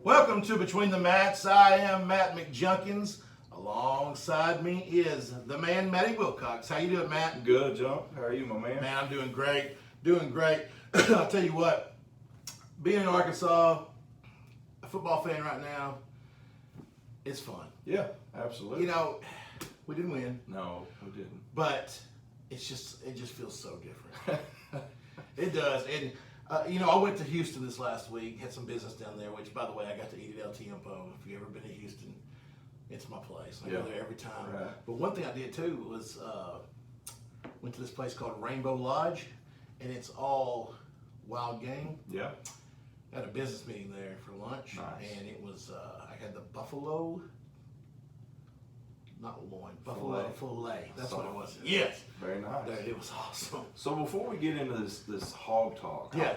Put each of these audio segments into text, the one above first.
Welcome to Between the Mats. I am Matt McJunkins. Alongside me is the man, Matty Wilcox. How you doing, Matt? Good, Junk. How are you, my man? Man, I'm doing great. Doing great. I'll tell you what, being in Arkansas, a football fan right now, it's fun. Yeah, absolutely. You know, we didn't win, No, we didn't. but it just feels so different. It does. And, I went to Houston this last week, had some business down there, which, by the way, I got to eat at El Tiempo. If you've ever been to Houston, it's my place. I go there every time. Right. But one thing I did, too, was went to this place called Rainbow Lodge, and it's all wild game. Yeah. I had a business meeting there for lunch, Nice. and it was, I had the buffalo, not loin, buffalo fillet. That's what it was. Yes. Very nice. Dude, it was awesome. So before we get into this hog talk, Yeah.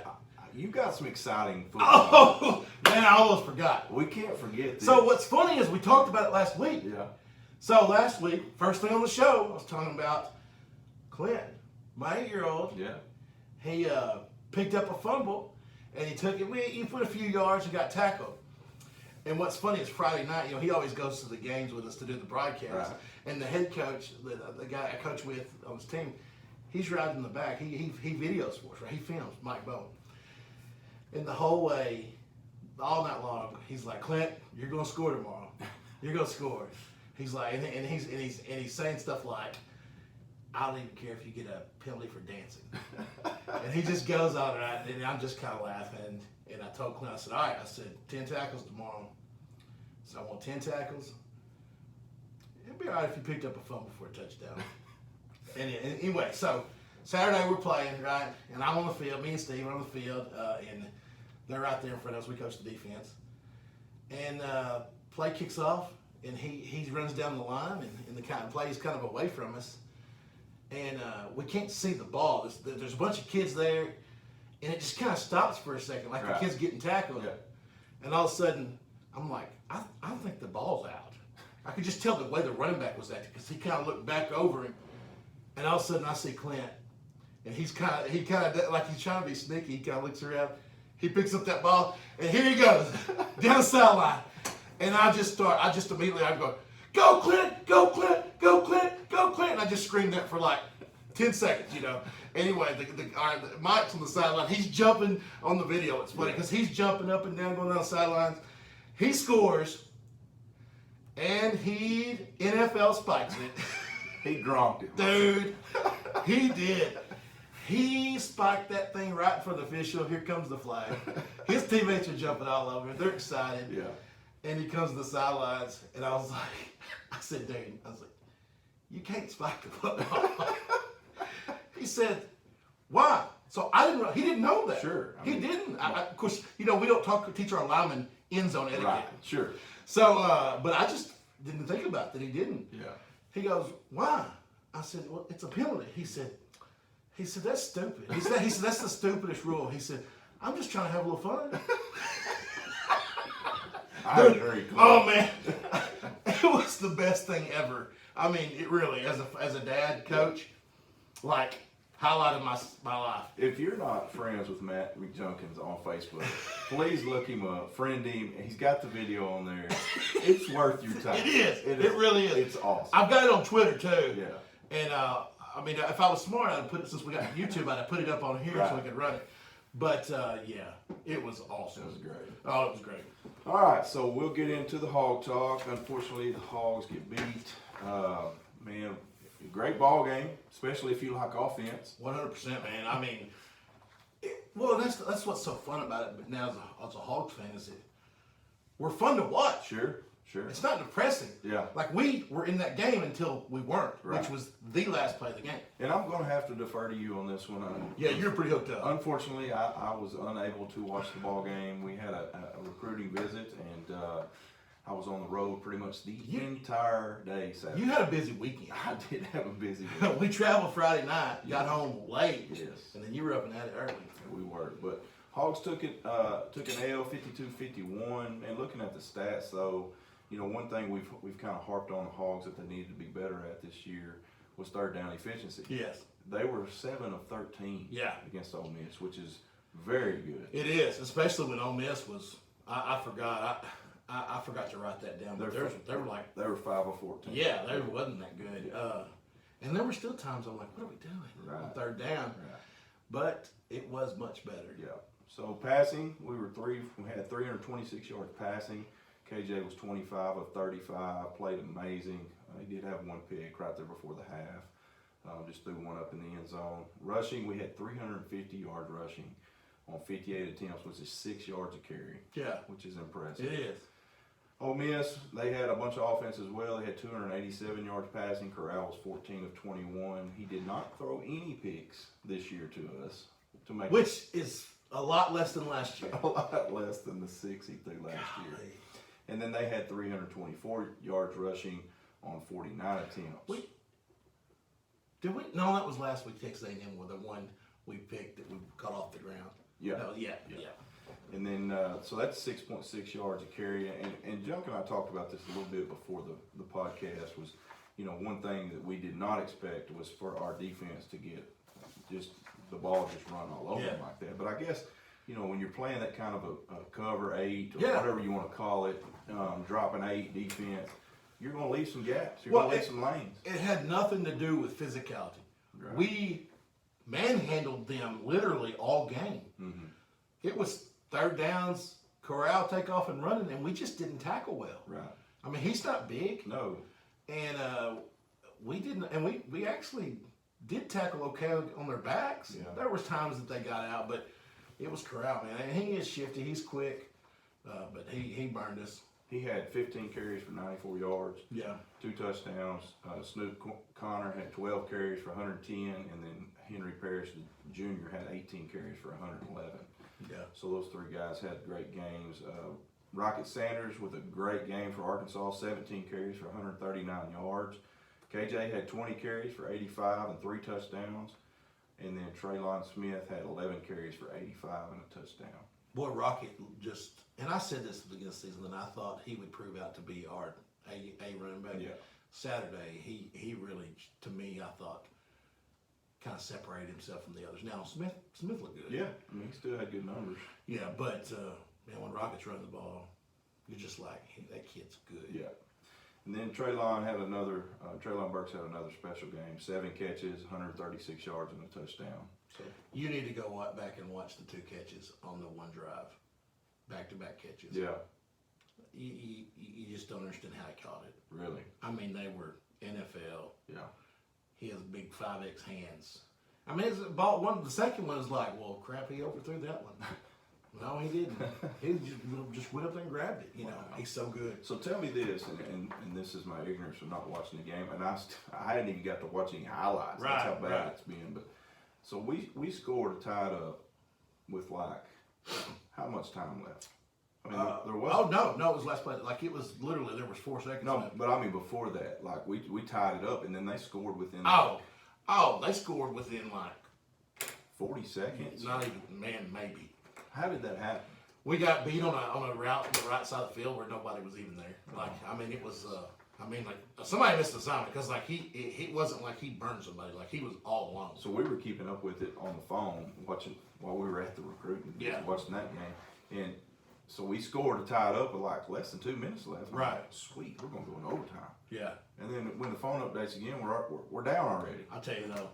you got some exciting football. Oh, man, I almost forgot. We can't forget this. So what's funny is we talked about it last week. Yeah. So last week, first thing on the show, I was talking about Clint, my 8-year-old. Yeah. He picked up a fumble, and he took it. He put a few yards and got tackled. And what's funny is Friday night, he always goes to the games with us to do the broadcast. Right. And the head coach, the guy I coach with on his team, he's riding in the back. He videos for us, right? He films, Mike Bowen. And the whole way, all night long, he's like, Clint, you're going to score tomorrow. You're going to score. He's like, and he's saying stuff like, I don't even care if you get a penalty for dancing. And he just goes on, and I'm just kind of laughing. And I told Clint, I said, all right, I said, 10 tackles tomorrow. So I want 10 tackles. It'd be all right if you picked up a fumble for a touchdown. and anyway, so Saturday we're playing, right? And I'm on the field, me and Steve are on the field, and they're right there in front of us. We coach the defense. And play kicks off, and he runs down the line, and the kind of play is kind of away from us. And we can't see the ball. There's a bunch of kids there, and it just kind of stops for a second, like Right. the kid's getting tackled. Yeah. And all of a sudden, I'm like, I think the ball's out. I could just tell the way the running back was acting because he kind of looked back over him, and all of a sudden I see Clint, and he kind of like he's trying to be sneaky. He kind of looks around, he picks up that ball, and here he goes down the sideline, and I just immediately go, go Clint, go Clint, go Clint, go Clint, and I just screamed that for like 10 seconds, Anyway, Mike's on the sideline. He's jumping on the video. It's funny because he's jumping up and down, going down the sidelines. He scores, and he NFL spikes it. He dronked it. Dude, he did. He spiked that thing right in front of the official. Here comes the flag. His teammates are jumping all over him. They're excited. Yeah. And he comes to the sidelines, and I said, dude, you can't spike the football. He said, why? So he didn't know that. Sure. He didn't. Of course, we don't teach our linemen end zone etiquette. Right. Sure. So, but I just didn't think about that he didn't. Yeah. He goes, why? I said, well, it's a penalty. He said, that's stupid. He said, that's the stupidest rule. He said, I'm just trying to have a little fun. I agree. Oh man, it was the best thing ever. I mean, it really, as a dad, coach, like highlighted my life. If you're not friends with Matt McJunkins on Facebook, please look him up, friend him. He's got the video on there. It's worth your time. It is. It really is. It's awesome. I've got it on Twitter too. Yeah. And I mean, if I was smart, I'd put it, since we got YouTube, I'd put it up on here so Right. we could run it. But yeah, it was awesome. It was great. Oh, it was great. All right, so we'll get into the hog talk. Unfortunately, the Hogs get beat. Man, great ball game, especially if you like offense. 100%, man. I mean, well, that's what's so fun about it. But now as a Hogs fan, is we're fun to watch. Sure. It's not depressing. Yeah. Like we were in that game until we weren't, Right. which was the last play of the game. And I'm going to have to defer to you on this one. Yeah, you're pretty hooked up. Unfortunately, I was unable to watch the ball game. We had a recruiting visit, and I was on the road pretty much the entire day Saturday. You had a busy weekend. I did have a busy week. We traveled Friday night, got home late, Yes. and then you were up and at it early. We were, but Hogs took an L 52-51. And looking at the stats, though, one thing we've kind of harped on the Hogs that they needed to be better at this year was third down efficiency. Yes. They were 7 of 13 Yeah. against Ole Miss, which is very good. It is, especially when Ole Miss was I forgot. I forgot to write that down. But they were like, They were 5 of 14. yeah, they wasn't that good. And there were still times I'm like, what are we doing Right. on third down? Right. But it was much better. Yeah. So passing, we had 326 yards passing. KJ was 25 of 35, played amazing. He did have one pick right there before the half. Just threw one up in the end zone. Rushing, we had 350 yards rushing on 58 attempts, which is 6 yards a carry, Yeah, which is impressive. it is. Ole Miss, they had a bunch of offense as well. They had 287 yards passing. Corral was 14 of 21. He did not throw any picks this year to us, to make Which is a lot less than last year. a lot less than the 6 he threw last year. Golly. And then they had 324 yards rushing on 49 attempts. Did we? No, that was last week. Texas A&M with the one we picked that we got off the ground. Yeah. No, yeah. And then, so that's 6.6 yards a carry. And Junk and I talked about this a little bit before the podcast was, one thing that we did not expect was for our defense to get just the ball just run all over them like that. But I guess, when you're playing that kind of a cover 8 or whatever you want to call it, dropping 8 defense, you're going to leave some gaps. You're going to leave some lanes. It had nothing to do with physicality. Right. We manhandled them literally all game. Mm-hmm. It was third downs, Corral take off and running, and we just didn't tackle well. Right. I mean, he's not big, No. and we didn't, and we actually did tackle okay on their backs. Yeah. There was times that they got out, but it was Corral, man, and he is shifty, he's quick, but he burned us. He had 15 carries for 94 yards. Yeah. 2 touchdowns. Snoop Connor had 12 carries for 110, and then Henry Parrish Jr. had 18 carries for 111. Yeah. So those 3 guys had great games. Rocket Sanders with a great game for Arkansas, 17 carries for 139 yards. KJ had 20 carries for 85 and 3 touchdowns. And then Traylon Smith had 11 carries for 85 and a touchdown. Boy, Rocket just, and I said this at the beginning of the season, and I thought he would prove out to be our A running back. Yeah. Saturday, he really, to me, I thought, kind of separated himself from the others. Now, Smith looked good. Yeah, I mean, he still had good numbers. Yeah, but, man, when Rockets run the ball, you're just like, hey, that kid's good. Yeah. And then Traylon Burks had another special game, 7 catches, 136 yards and a touchdown. So You need to go back and watch the 2 catches on the one drive, back-to-back catches. yeah, You just don't understand how he caught it. really, I mean, they were NFL. yeah. He has big 5X hands. I mean, his ball, the second one is like, well, crap, he overthrew that one. No, he didn't. He just went up there and grabbed it. Wow. He's so good. So tell me this, and this is my ignorance of not watching the game, and I hadn't even got to watch any highlights. That's how bad Right. it's been. But so we scored tied up with like how much time left? I mean, there was Oh no, it was last play. Like it was literally there was 4 seconds no, left. but I mean before that, like we tied it up, and then they scored within They scored within like 40 seconds. not even maybe. How did that happen? We got beat on a route on the right side of the field where nobody was even there. Like I mean, it was. Like somebody missed the assignment because like he wasn't like he burned somebody. Like he was all alone. So we were keeping up with it on the phone, watching while we were at the recruiting, watching that game, and so we scored to tie it up with like less than 2 minutes left. I'm Right. like, sweet, we're gonna go in overtime. Yeah. And then when the phone updates again, we're down already. I'll tell you though,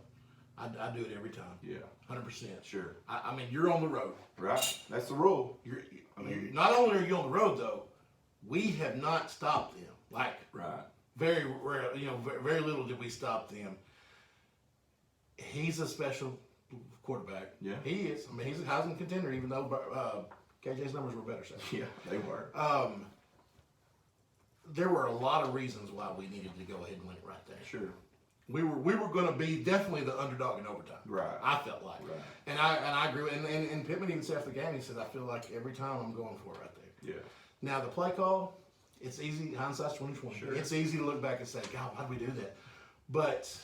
I do it every time. Yeah, 100%. sure. I mean, you're on the road. Right, that's the rule. You're not only are you on the road though, we have not stopped them. Like Right. very rare, very little did we stop them. He's a special quarterback. Yeah. He is. I mean, he's a Heisman contender, even though KJ's numbers were better. So. Yeah, they were. There were a lot of reasons why we needed to go ahead and win it right there. Sure. We were going to be definitely the underdog in overtime. Right. I felt like. Right. And I agree. And Pittman even said after the game, he said, I feel like every time I'm going for it right there. Yeah. Now the play call, it's easy. Hindsight's 20/20. Sure. It's easy to look back and say, God, why did we do that? But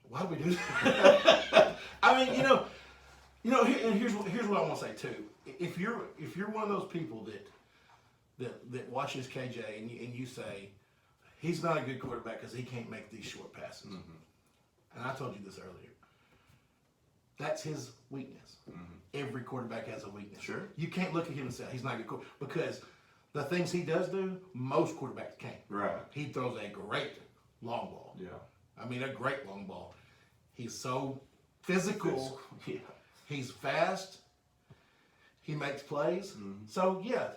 why did we do that? I mean, and here's what I want to say too. If you're one of those people that watches KJ and you say he's not a good quarterback because he can't make these short passes, and I told you this earlier. That's his weakness. Every quarterback has a weakness. Sure. You can't look at him and say he's not a good quarterback because the things he does do, most quarterbacks can't. Right. He throws a great long ball. Yeah. I mean, a great long ball. He's so physical. Yeah. He's fast. He makes plays. Mm-hmm. So yeah,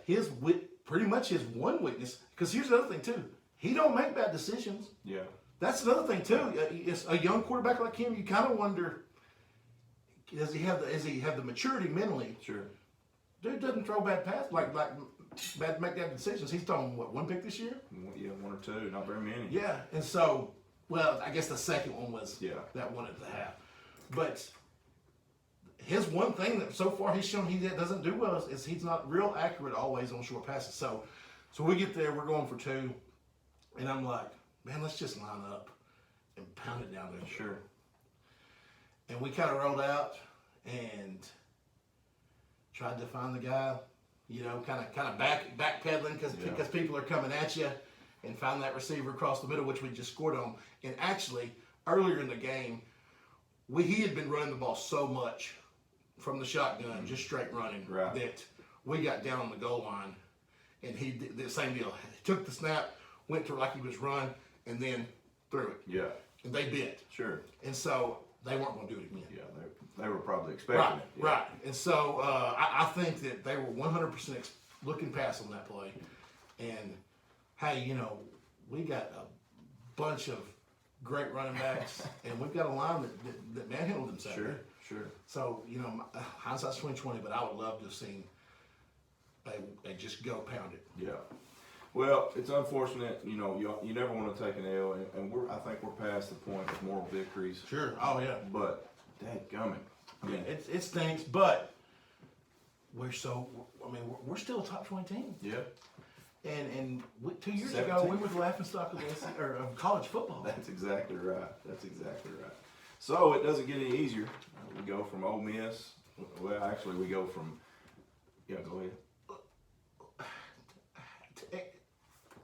pretty much his one weakness. Because here's the other thing too. He don't make bad decisions. Yeah. That's another thing too. It's a young quarterback like him. You kind of wonder, does he have the maturity mentally? Sure. Dude doesn't throw bad passes, like make bad decisions. He's thrown what, one pick this year? Yeah, one or two, not very many. Yeah, and so, well, I guess the second one was that one at the half. But his one thing that so far he's shown he doesn't do well is he's not real accurate always on short passes. So we get there, we're going for two, and I'm like, man, let's just line up and pound it down there. Sure. And we kind of rolled out and tried to find the guy, you know, kind of backpedaling because people are coming at you, and find that receiver across the middle, which we just scored on. And actually, earlier in the game, he had been running the ball so much from the shotgun, just straight running, that we got down on the goal line, and he did the same deal. He took the snap, went to like he was run, and then threw it. Yeah. And they bit. Sure. And so they weren't going to do it again. Yeah, they were probably expecting it. Yeah. Right. And so I think that they were 100% looking past on that play. And, hey, you know, we got a bunch of great running backs, and we've got a line that manhandled them Saturday. Sure. So, you know, hindsight's 20/20, but I would love to have seen a just go pound it. Yeah. Well, it's unfortunate, you know, you never want to take an L, and I think we're past the point of moral victories. Sure. Oh, yeah. But, dadgummit. I mean, it stinks, but we're still a top 20 team. Yeah. And 2 years 17. ago, we were the laughingstock of college football. That's exactly right. So it doesn't get any easier. We go from Ole Miss. Well, actually, we go from. Yeah, go ahead.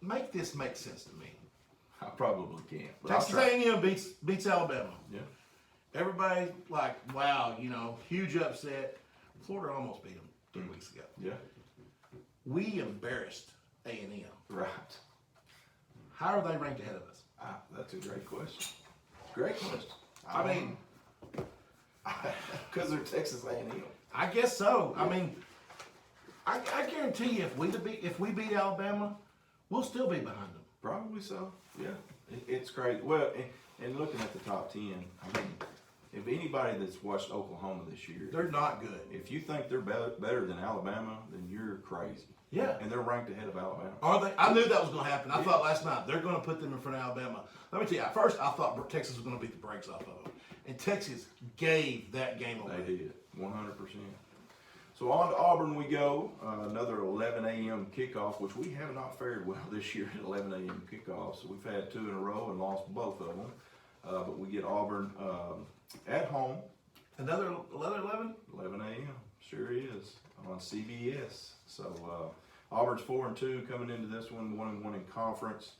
Make this make sense to me. I probably can't. But Texas A&M beats Alabama. Yeah. Everybody like, wow, you know, huge upset. Florida almost beat them 3 weeks ago. Yeah. We embarrassed A&M. Right. How are they ranked ahead of us? That's a great question. Great question. I mean, because they're Texas A&M. I guess so. I mean, I guarantee you, if we beat Alabama, we'll still be behind them. Probably so. Yeah. It's crazy. Well, and looking at the top 10, I mean, if anybody that's watched Oklahoma this year, They're not good. if you think they're better than Alabama, then you're crazy. Yeah. And they're ranked ahead of Alabama. Are they? I knew that was going to happen. I thought last night they're going to put them in front of Alabama. Let me tell you, at first I thought Texas was going to beat the brakes off of them, and Texas gave that game away. They did, 100%. So on to Auburn we go. Another 11 a.m. kickoff, which we have not fared well this year at 11 a.m. kickoffs. So we've had 2 in a row and lost both of them. But we get Auburn at home. Another 11? 11 a.m. Sure is on CBS. So Auburn's 4-2 coming into this one, 1-1 in conference.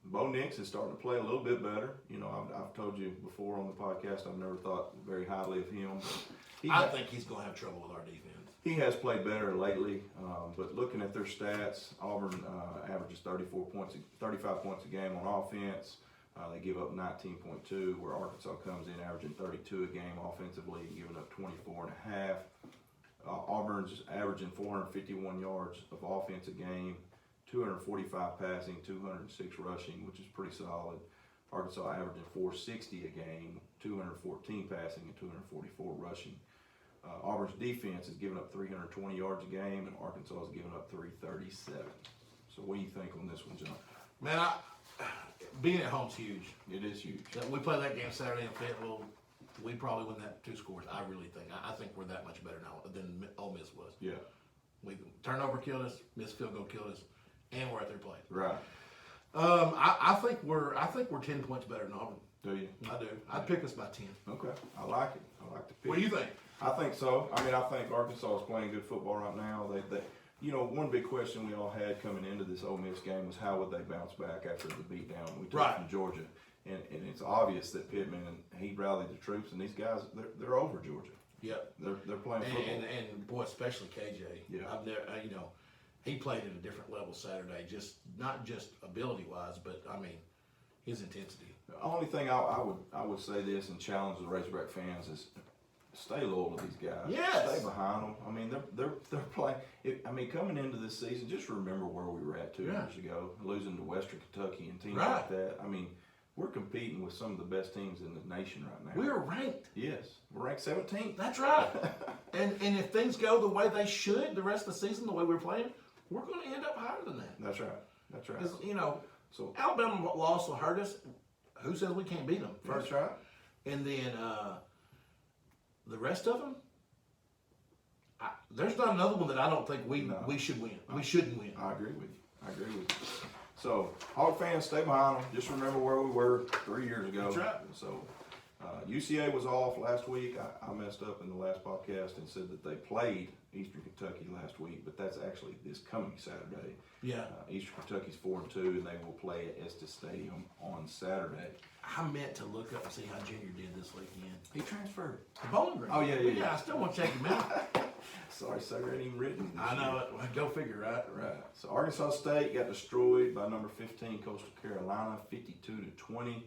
Bo Nix is starting to play a little bit better. You know, I've told you before on the podcast, I've never thought very highly of him. I think he's going to have trouble with our defense. He has played better lately, but looking at their stats, Auburn averages 35 points a game on offense. They give up 19.2, where Arkansas comes in averaging 32 a game offensively and giving up 24.5. Auburn's averaging 451 yards of offense a game, 245 passing, 206 rushing, which is pretty solid. Arkansas averaging 460 a game, 214 passing and 244 rushing. Auburn's defense is giving up 320 yards a game, and Arkansas is giving up 337. So what do you think on this one, John? Man, being at home's huge. It is huge. We play that game Saturday in Fayetteville. We probably win that 2 scores. I really think. I think we're that much better now than Ole Miss was. Yeah. Turnover killed us. Missed field goal killed us, and we're at their place. Right. I think we're 10 points better than Auburn. Do you? I do. I'd pick us by 10. Okay. I like it. I like the pick. What do you think? I think so. I mean, I think Arkansas is playing good football right now. They you know, one big question we all had coming into this Ole Miss game was how would they bounce back after the beatdown we took from Georgia. and it's obvious that Pittman, and he rallied the troops, and these guys, they're over Georgia. Yep. They're playing football. And boy, especially KJ. Yeah. I've never, he played at a different level Saturday. Just not just ability wise, but I mean, his intensity. The only thing I would say this and challenge the Razorback fans is stay loyal to these guys. Yes. Stay behind them. I mean, they're playing. Coming into this season, just remember where we were at 2 years ago, losing to Western Kentucky and teams like that. I mean, we're competing with some of the best teams in the nation right now. We're ranked. Yes, we're ranked 17th. That's right. and if things go the way they should the rest of the season, the way we're playing, we're going to end up higher than that. That's right. That's right. Because, So Alabama loss will hurt us. Who says we can't beat them? that's right. And then the rest of them, there's not another one that I don't think we should win. We shouldn't win. I agree with you. So, Hog fans, stay behind them. Just remember where we were 3 years ago. That's right. So, UCA was off last week. I messed up in the last podcast and said that they played Eastern Kentucky last week, but that's actually this coming Saturday. Yeah. Eastern Kentucky's 4-2, and they will play at Estes Stadium on Saturday. I meant to look up and see how Junior did this weekend. He transferred. The Bowling Green. Oh, yeah. Yeah, I still want to check him out. Sorry, sir, ain't even written. I know it. Well, go figure, right? Right. So Arkansas State got destroyed by number 15 Coastal Carolina, 52-20.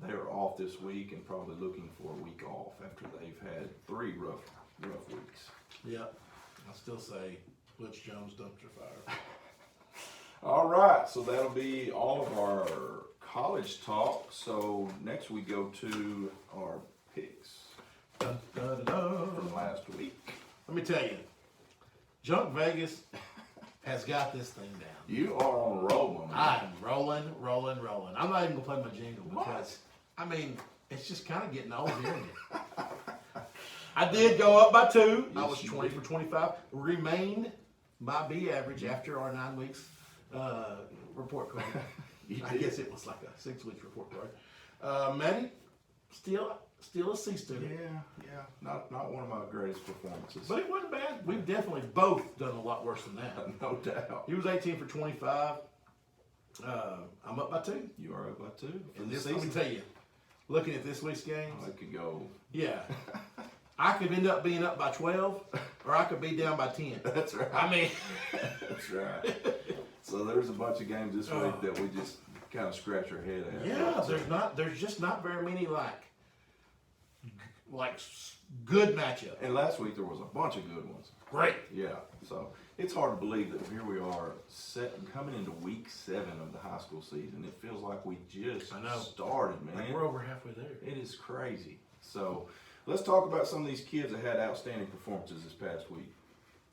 They are off this week and probably looking for a week off after they've had 3 rough weeks. Yep. I still say Butch Jones dumpster fire. All right, so that'll be all of our college talk. So next we go to our picks Dun, dun, dun, dun. from last week. Let me tell you, Junk Vegas has got this thing down. You are on a roll, my man. I'm rolling. I'm not even gonna play my jingle because I mean it's just kind of getting old hearing it. I did go up by 2. I was 20 for 25. Remained my B average after our 9 weeks report card. I guess it was like a 6 weeks report card. Maddie, still a C student. Yeah. Not one of my greatest performances. But it wasn't bad. We've definitely both done a lot worse than that. No doubt. He was 18 for 25. I'm up by 2. You are up by 2 for And the this, let me season. tell you, looking at this week's games, I could go. yeah, I could end up being up by 12, or I could be down by 10. That's right. I mean, That's right. So there's a bunch of games this week that we just kind of scratch our head at. yeah, there's just not very many good matchups. And last week there was a bunch of good ones. Great. Yeah. So it's hard to believe that here we are coming into week 7 of the high school season. It feels like we just started, man. Like we're over halfway there. It is crazy. So let's talk about some of these kids that had outstanding performances this past week.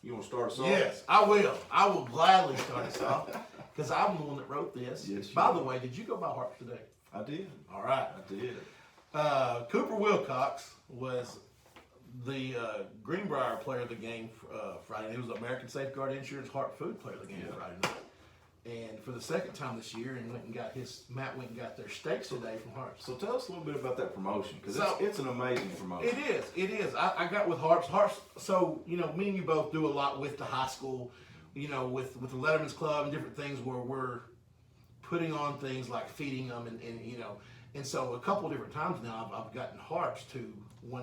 You want to start us off? Yes, I will. I will gladly start us off because I'm the one that wrote this. Yes, you By are. the way, did you go by Harps today? I did. All right. I did. Cooper Wilcox was the Greenbrier player of the game Friday. He was the American Safeguard Insurance Hart Food player of the game Friday night. And for the second time this year, and Matt went and got their steaks today from Harps. So tell us a little bit about that promotion, because So- it's an amazing promotion. It is. I got with Harps. So, me and you both do a lot with the high school, with the Letterman's Club and different things where we're putting on things like feeding them and so a couple of different times now I've gotten Harps to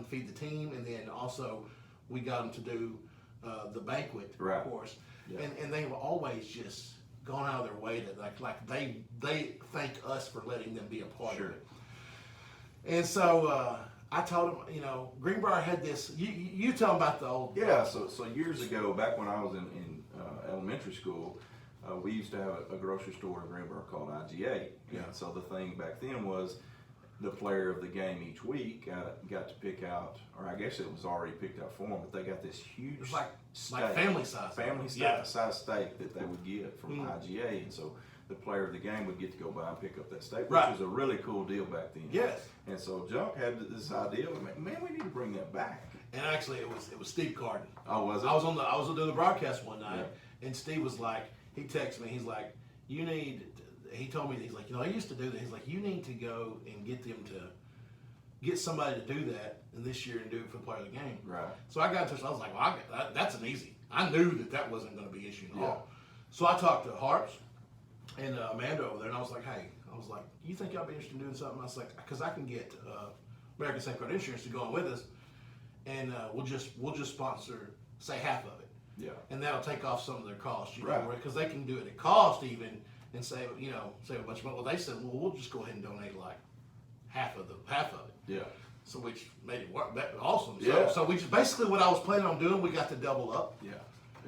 feed the team, and then also we got them to do the banquet, Right. of course. Yeah. And they've always just gone out of their way to like they thank us for letting them be a part Sure. of it. And so I told him, Greenbrier had this. You tell him about the old. Yeah, so years ago, back when I was in elementary school, we used to have a grocery store in Greenbrier called IGA. Yeah. And so the thing back then was the player of the game each week got to pick out, or I guess it was already picked out for them, but they got this huge It was like steak, family size. size steak that they would get from IGA, and so the player of the game would get to go by and pick up that steak, which Right. was a really cool deal back then. Yes. And so Junk had this idea, man, we need to bring that back. And actually, it was Steve Carden. Oh, was it? I was doing the broadcast one night, and Steve was like, he texted me. He's like, he told me, he's like, I used to do that. He's like, you need to go and get somebody to do that in this year and do it for the player of the game. Right. So I got in touch. I was like, well, that's an easy. I knew that wasn't going to be an issue at all. So I talked to Harps and Amanda over there, and I was like, hey, I was like, you think y'all be interested in doing something? I was like, because I can get American St. Croix Insurance to go on with us, and we'll just sponsor, say, half of it. Yeah. And that'll take off some of their costs, you Right. know, because they can do it at cost even and save a bunch of money. Well, they said, well, we'll just go ahead and donate like half of it. Yeah. So which made it work. That awesome. Yeah. So we just basically what I was planning on doing, we got to double up. Yeah.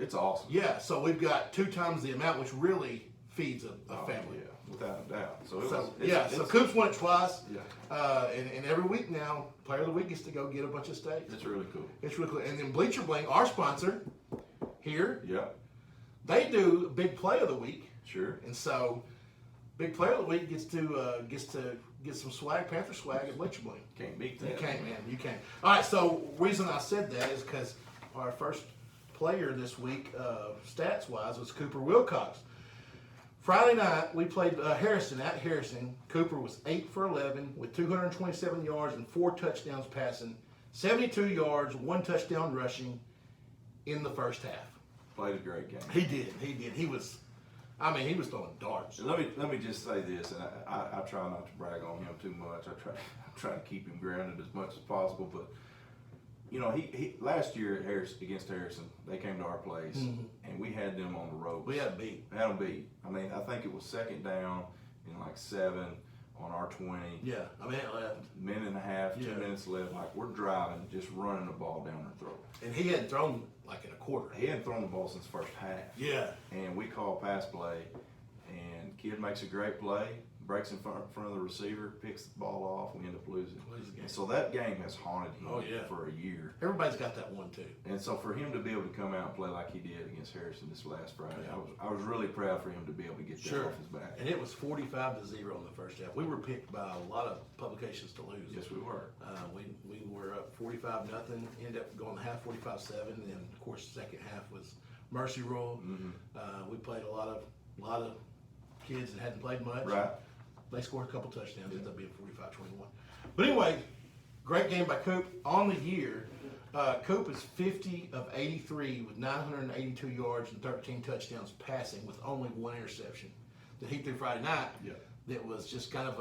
It's awesome. Yeah. So we've got 2 times the amount, which really feeds a family. Yeah, without a doubt. So it So was. so Coops won it twice. Yeah. And every week now, Player of the Week gets to go get a bunch of steaks. It's really cool. It's really cool. And then Bleacher Bling, our sponsor here, Yeah. they do Big Play of the Week. Sure. And so, Big Player of the Week gets to get some swag, Panther swag at Bleacher Bling. Can't beat that. You can't, man. You can't. All right. So, reason I said that is because our first player this week, stats wise, was Cooper Wilcox. Friday night we played Harrison at Harrison. Cooper was 8 for 11 with 227 yards and 4 touchdowns passing, 72 yards, 1 touchdown rushing in the first half. Played a great game. He did. He was throwing darts. And let me just say this, and I try not to brag on him too much. I try to keep him grounded as much as possible. But you know, he last year at against Harrison, they came to our place and we had them on the ropes. We had beat. Had them beat. I mean, I think it was second down in like 7 on our 20. Yeah, I mean, Minute and a half, 2 Yeah. minutes left. Like we're driving, just running the ball down their throat. and he hadn't thrown like in a quarter. He hadn't thrown the ball since first half. Yeah. And we call pass play, and kid makes a great play, breaks in front of the receiver, picks the ball off, we end up losing. Lose the game. And so that game has haunted him Oh, yeah. for a year. Everybody's got that one too. And so for him to be able to come out and play like he did against Harrison this last Friday, Yeah. I was really proud for him to be able to get that Sure. off his back. And it was 45-0 in the first half. We were picked by a lot of publications to lose. Yes, we were. We were up 45-0. Ended up going to half 45-7, and of course second half was mercy rule. Mm-hmm. We played a lot of kids that hadn't played much. Right. They scored a couple touchdowns. Ended up being 45-21. But anyway, great game by Coop. On the year, Coop is 50 of 83 with 982 yards and 13 touchdowns passing with only 1 interception that he threw Friday night. Yeah. That was just kind of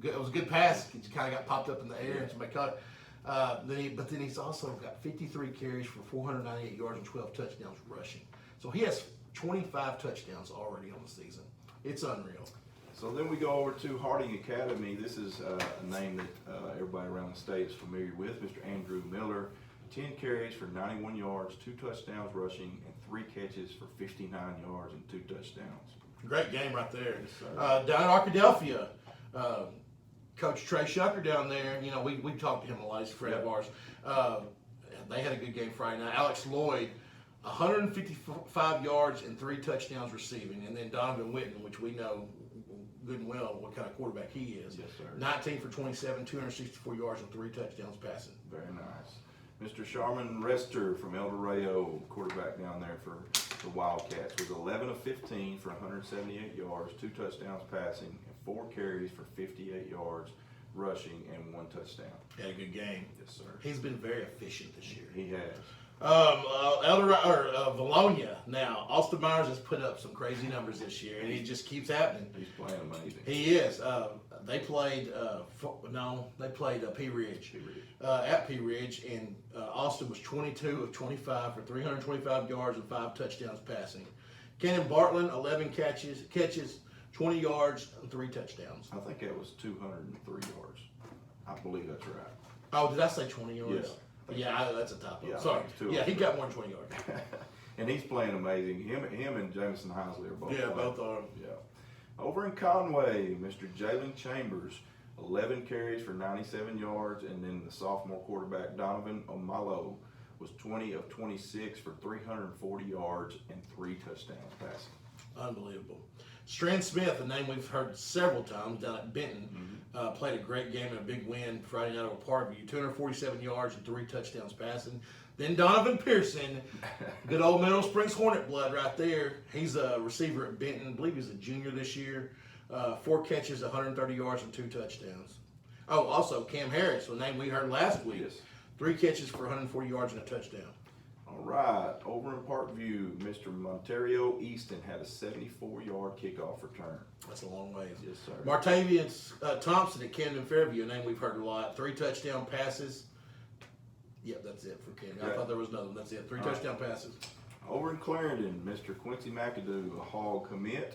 it was a good pass. It just kind of got popped up in the air and somebody caught it. But then he's also got 53 carries for 498 yards and 12 touchdowns rushing. So he has 25 touchdowns already on the season. It's unreal. So then we go over to Harding Academy. This is a name that everybody around the state is familiar with. Mr. Andrew Miller, 10 carries for 91 yards, 2 touchdowns rushing, and 3 catches for 59 yards and 2 touchdowns. Great game right there. Yes, sir. Down at Arkadelphia, Coach Trey Shucker down there, you know, we talked to him a lot. He's a friend of ours. They had a good game Friday night. Alex Lloyd, 155 yards and 3 touchdowns receiving. And then Donovan Witten, which we know good and well what kind of quarterback he is. Yes, sir. 19 for 27, 264 yards and 3 touchdowns passing. Very nice. Mr. Sharman Rester from El Dorado, quarterback down there for the Wildcats, was 11 of 15 for 178 yards, 2 touchdowns passing, and 4 carries for 58 yards rushing, and 1 touchdown. Had a good game. Yes, sir. He's been very efficient this year. He has. Valonia now. Austin Myers has put up some crazy numbers this year, and he just keeps happening. He's playing amazing. He is. They played. They played Pea Ridge. At Pea Ridge, and Austin was 22 of 25 for 325 yards and 5 touchdowns passing. Cannon Bartland, 11 catches, 20 yards and 3 touchdowns. I think that was 203 yards. I believe that's right. Oh, did I say 20 yards? Yes. Yeah, that's a typo. Yeah, I Sorry. think it's 203. Yeah, he got more than 20 yards. And he's playing amazing. Him and Jameson Heisley are both. Yeah, playing. both are. Yeah. Over in Conway, Mr. Jalen Chambers, 11 carries for 97 yards, and then the sophomore quarterback Donovan Omalo was 20 of 26 for 340 yards and 3 touchdowns passing. Unbelievable. Strand Smith, a name we've heard several times down at Benton, played a great game and a big win Friday night over Parkview. 247 yards and 3 touchdowns passing. Then Donovan Pearson, good old Mineral Springs Hornet blood right there. He's a receiver at Benton. I believe he's a junior this year. 4 catches, 130 yards and 2 touchdowns. Oh, also Cam Harris, a name we heard last week. Yes. 3 catches for 140 yards and a touchdown. All All right, over in Parkview, Mr. Monterio Easton had a 74-yard kickoff return. That's a long ways. Yes, sir. Martavian Thompson at Camden Fairview, a name we've heard a lot. 3 touchdown passes. Yep, that's it for Camden. I Yeah. thought there was another one. That's it. 3 All right. touchdown passes. Over in Clarendon, Mr. Quincy McAdoo, a Hog commit,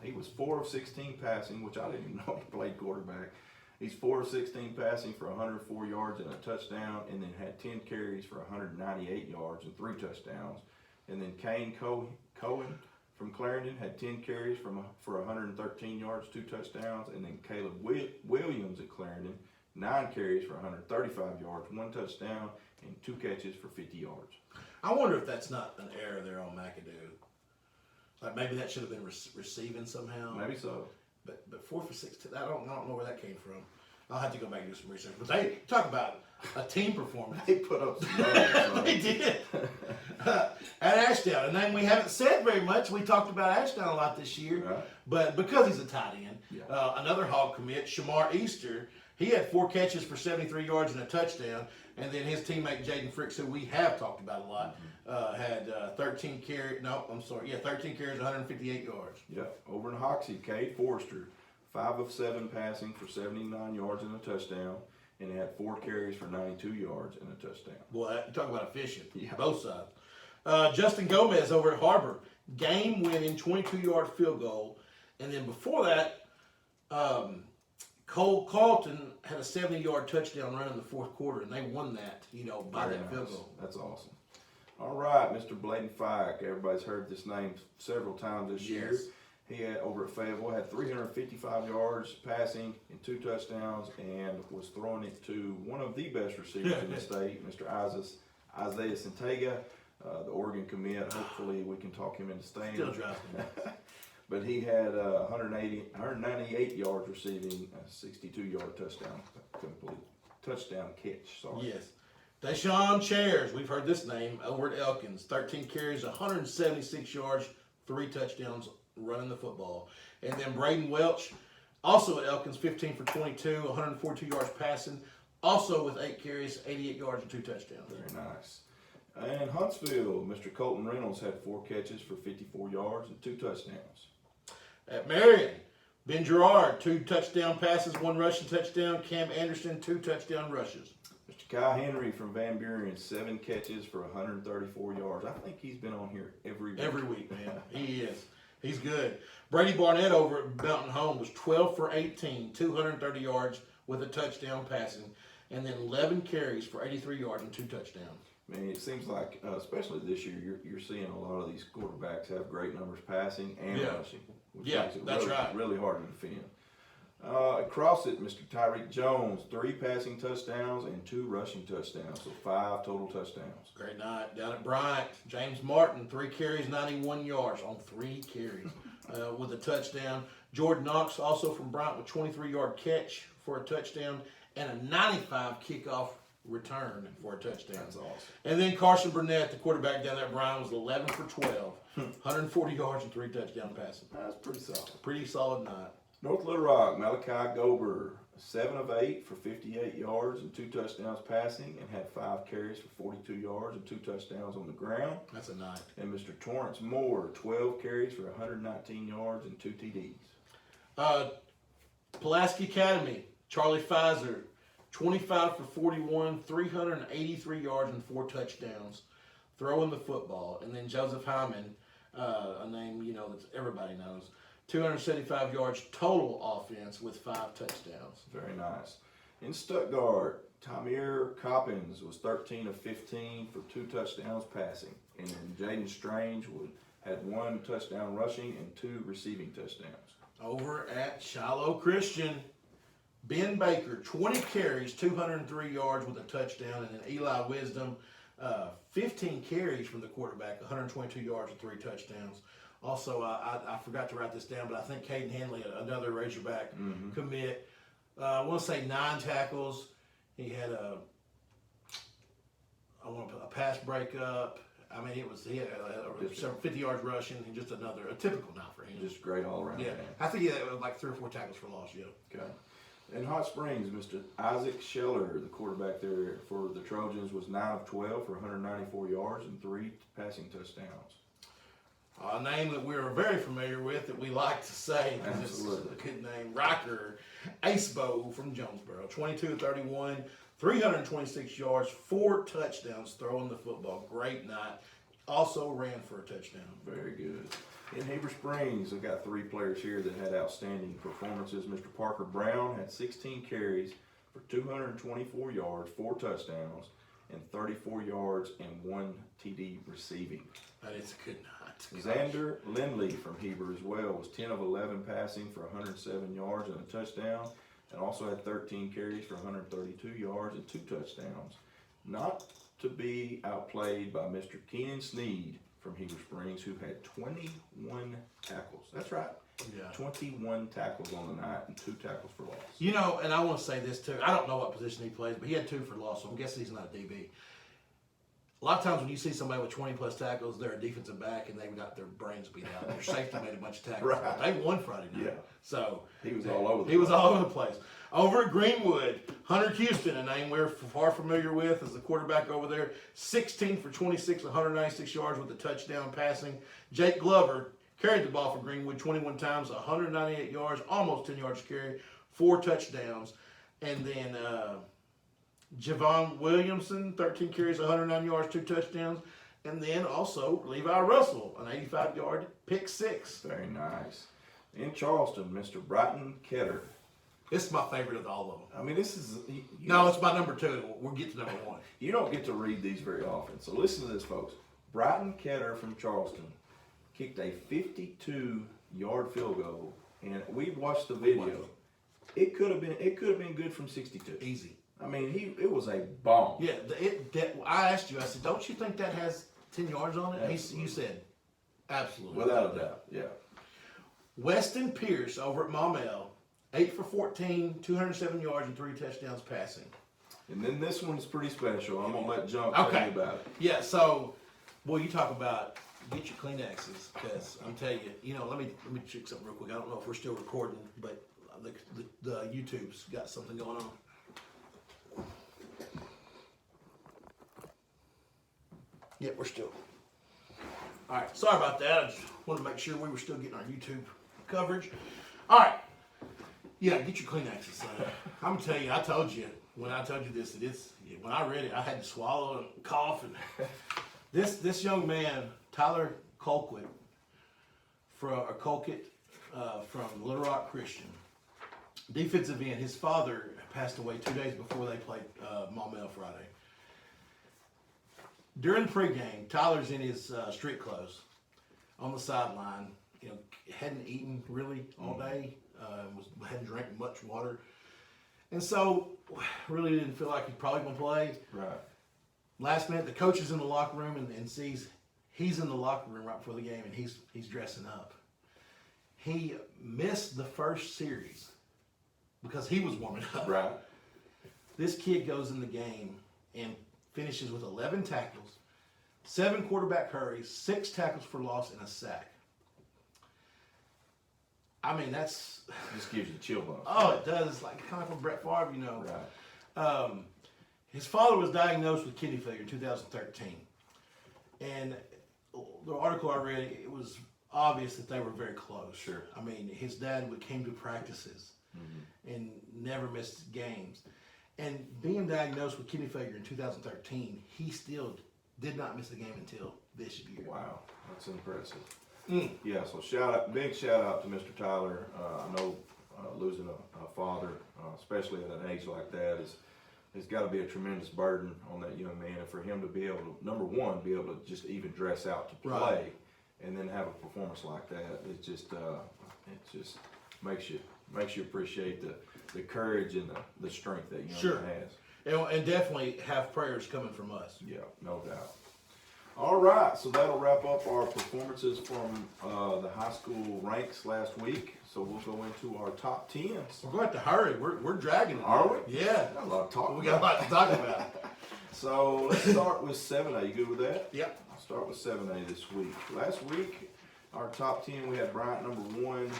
he was 4 of 16 passing, which I didn't even know he played quarterback. He's 4 of 16 passing for 104 yards and a touchdown, and then had 10 carries for 198 yards and 3 touchdowns. And then Kane Cohen from Clarendon had 10 carries for 113 yards, 2 touchdowns. And then Caleb Williams at Clarendon, 9 carries for 135 yards, 1 touchdown, and 2 catches for 50 yards. I wonder if that's not an error there on McAdoo. Like maybe that should have been receiving somehow. Maybe so. But 4 for 16, I don't know where that came from. I'll have to go back and do some research. But they talk about a team performance. They put up some numbers. They did. At Ashdown, a name we haven't said very much. We talked about Ashdown a lot this year, Right. but because he's a tight end, Yeah. another Hog commit, Shamar Easter, he had 4 catches for 73 yards and a touchdown. And then his teammate Jaden Fricks, who we have talked about a lot, had 13 carries. No, I'm sorry. Yeah, 13 carries, 158 yards. Yep. Over in Hoxie, Cade Forrester, 5 of 7 passing for 79 yards and a touchdown, and he had 4 carries for 92 yards and a touchdown. Boy, you talk about efficient. Yeah. Both sides. Justin Gomez over at Harbor, game-winning 22-yard field goal. And then before that, Cole Carlton had a 70-yard touchdown run in the 4th quarter, and they won that, by Very that field nice. goal. That's awesome. All right, Mr. Bladen Fike. Everybody's heard this name several times this year. Yes. He had over at Fayetteville had 355 yards passing and 2 touchdowns, and was throwing it to one of the best receivers in the state, Mr. Isaiah Santega, the Oregon commit. Hopefully, we can talk him into staying. Still driving. But he had 198 yards receiving, a 62-yard touchdown catch. Sorry. Yes. Deshaun Chairs, we've heard this name, over at Elkins, 13 carries, 176 yards, 3 touchdowns running the football. And then Braden Welch, also at Elkins, 15 for 22, 142 yards passing, also with 8 carries, 88 yards, and 2 touchdowns. Very nice. And Huntsville, Mr. Colton Reynolds had 4 catches for 54 yards and 2 touchdowns. At Marion, Ben Gerard, 2 touchdown passes, 1 rushing touchdown. Cam Anderson, 2 touchdown rushes. Mr. Kyle Henry from Van Buren, 7 catches for 134 yards. I think he's been on here every week. Every week, man. He is. He's good. Brady Barnett over at Mountain Home was 12 for 18, 230 yards with a touchdown passing, and then 11 carries for 83 yards and 2 touchdowns. I mean, it seems like, especially this year, you're seeing a lot of these quarterbacks have great numbers passing and rushing. Which makes it that's really, right. really hard to defend. Across it, Mr. Tyreek Jones, 3 passing touchdowns and 2 rushing touchdowns, so 5 total touchdowns. Great night. Down at Bryant, James Martin, 3 carries, 91 yards on 3 carries with a touchdown. Jordan Knox, also from Bryant, with 23-yard catch for a touchdown and a 95 kickoff return for a touchdown. That's awesome. And then Carson Burnett, the quarterback down there at Bryant, was 11 for 12, 140 yards and 3 touchdown passes. That's pretty solid. Pretty solid night. North Little Rock, Malachi Gober, 7 of 8 for 58 yards and 2 touchdowns passing, and had 5 carries for 42 yards and 2 touchdowns on the ground. That's a night. And Mr. Torrance Moore, 12 carries for 119 yards and 2 TDs. Pulaski Academy, Charlie Pfizer, 25 for 41, 383 yards and 4 touchdowns, throwing the football. And then Joseph Hyman, a name that everybody knows, 275 yards total offense with 5 touchdowns. Very nice. In Stuttgart, Tamir Coppins was 13 of 15 for 2 touchdowns passing. And then Jaden Strange had 1 touchdown rushing and 2 receiving touchdowns. Over at Shiloh Christian, Ben Baker, 20 carries, 203 yards with a touchdown. And then Eli Wisdom, 15 carries from the quarterback, 122 yards and 3 touchdowns. Also, I forgot to write this down, but I think Caden Hanley, another Razorback commit, I want to say 9 tackles. He had a pass breakup. I mean, he had 50 yards rushing, and just a typical night for him. Just great all around. Yeah, Man. I think he had like 3 or 4 tackles for loss. Yeah. Okay. In Hot Springs, Mr. Isaac Scheller, the quarterback there for the Trojans, was 9 of 12 for 194 yards and 3 passing touchdowns. A name that we're very familiar with that we like to say because it's Absolutely. a good name. Riker Acebo from Jonesboro. 22-31, 326 yards, 4 touchdowns throwing the football. Great night. Also ran for a touchdown. Very good. In Heber Springs, I've got 3 players here that had outstanding performances. Mr. Parker Brown had 16 carries for 224 yards, 4 touchdowns, and 34 yards and 1 TD receiving. That is a good night. Xander Lindley from Heber as well was 10 of 11 passing for 107 yards and a touchdown, and also had 13 carries for 132 yards and 2 touchdowns. Not to be outplayed by Mr. Keenan Sneed from Heber Springs, who had 21 tackles. That's right. Yeah. 21 tackles on the night and 2 tackles for loss. You know, and I want to say this too. I don't know what position he plays, but he had 2 for loss, so I'm guessing he's not a DB. A lot of times when you see somebody with 20-plus tackles, they're a defensive back, and they've got their brains beat out. Their safety made a bunch of tackles. Right. But they won Friday night. Yeah. So He was all over the He was place. all over the place. Over at Greenwood, Hunter Houston, a name we're far familiar with as the quarterback over there, 16 for 26, 196 yards with a touchdown passing. Jake Glover carried the ball for Greenwood 21 times, 198 yards, almost 10 yards carry, 4 touchdowns. And then Javon Williamson, 13 carries, 109 yards, 2 touchdowns. And then also Levi Russell, an 85-yard pick 6. Very nice. In Charleston, Mr. Brighton Ketter. This is my favorite of all of them. I mean, this is... No, it's my number 2. We'll get to number 1. You don't get to read these very often. So listen to this, folks. Brighton Ketter from Charleston kicked a 52-yard field goal, and we watched the video. It could have been good from 62. Easy. I mean, it was a bomb. Yeah, I asked you, I said, don't you think that has 10 yards on it? Absolutely. You said, absolutely. Without a doubt, yeah. Weston Pierce over at Maumelle, 8 for 14, 207 yards and 3 touchdowns passing. And then this one's pretty special. I'm going to let Jump tell Okay. you about it. Yeah, so, boy, you talk about get your Kleenexes, because I'm telling you, let me check something real quick. I don't know if we're still recording, but the YouTube's got something going on. Yeah, we're still. All right, sorry about that. I just wanted to make sure we were still getting our YouTube coverage. All right. Yeah, get your Kleenexes. I'm going to tell you, I told you, when I told you this, when I read it, I had to swallow and cough. And this young man, Tyler Colquitt, from Little Rock Christian, defensive end, his father passed away 2 days before they played Maumelle Friday. During pregame, Tyler's in his street clothes on the sideline. Hadn't eaten really all day. Hadn't drank much water, and so really didn't feel like he's probably gonna play. Right. Last minute, the coach is in the locker room and sees he's in the locker room right before the game, and he's dressing up. He missed the first series because he was warming up. Right. This kid goes in the game and finishes with 11 tackles, 7 quarterback hurries, 6 tackles for loss, and a sack. I mean, that's... Just gives you chill bumps. Oh, it does. It's like kind of like Brett Favre, Right. His father was diagnosed with kidney failure in 2013. And the article I read, it was obvious that they were very close. Sure. I mean, his dad came to practices and never missed games. And being diagnosed with kidney failure in 2013, he still did not miss a game until this year. Wow, that's impressive. Mm. Yeah, so big shout out to Mr. Tyler. I know losing a father, especially at an age like that, has got to be a tremendous burden on that young man. And for him to be able to, number one, be able to just even dress out to play, Right. and then have a performance like that, it just makes you appreciate the courage and the strength that young Sure. man has. And definitely have prayers coming from us. Yeah, no doubt. All right, so that'll wrap up our performances from the high school ranks last week. So we'll go into our top 10s. We're going to have to hurry. We're dragging it. Are we? Yeah. Got a lot of talk. We got a lot to talk about. So let's start with 7A. You good with that? Yep. I'll start with 7A this week. Last week, our top 10, we had Bryant number 1,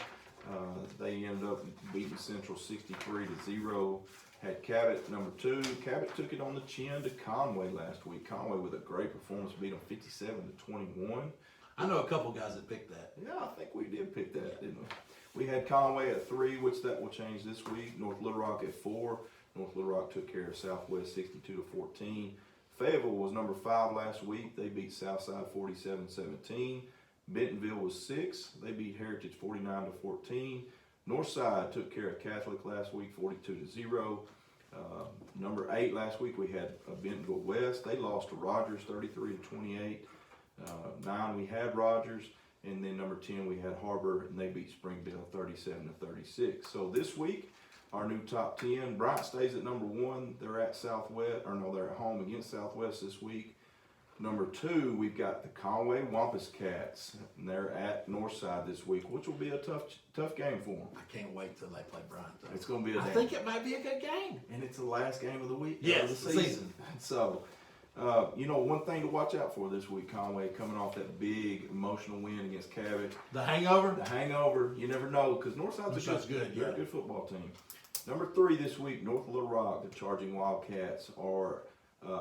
They ended up beating Central 63-0. Had Cabot number 2. Cabot took it on the chin to Conway last week. Conway with a great performance, beat them 57-21. I know a couple guys that picked that. Yeah, I think we did pick that, didn't we? We had Conway at 3, which that will change this week. North Little Rock at 4. North Little Rock took care of Southwest 62-14. Fayetteville was number 5 last week. They beat Southside 47-17. Bentonville was 6. They beat Heritage 49-14. Northside took care of Catholic last week 42-0. Number 8 last week we had Bentonville West. They lost to Rogers 33-28. 9 we had Rogers, and then number 10 we had Harbor, and they beat Springdale 37-36. So this week, our new top 10, Bryant stays at number 1. They're at they're at home against Southwest this week. Number 2, we've got the Conway Wampus Cats, and they're at Northside this week, which will be a tough game for them. I can't wait till they play Bryant. It's going to be I think it might be a good game. and it's the last game of the week. Yes, of the season. So, one thing to watch out for this week, Conway coming off that big emotional win against Cabot. The hangover? The hangover, you never know, because Northside's good, they're a good football team. Number 3 this week, North Little Rock, the Charging Wildcats are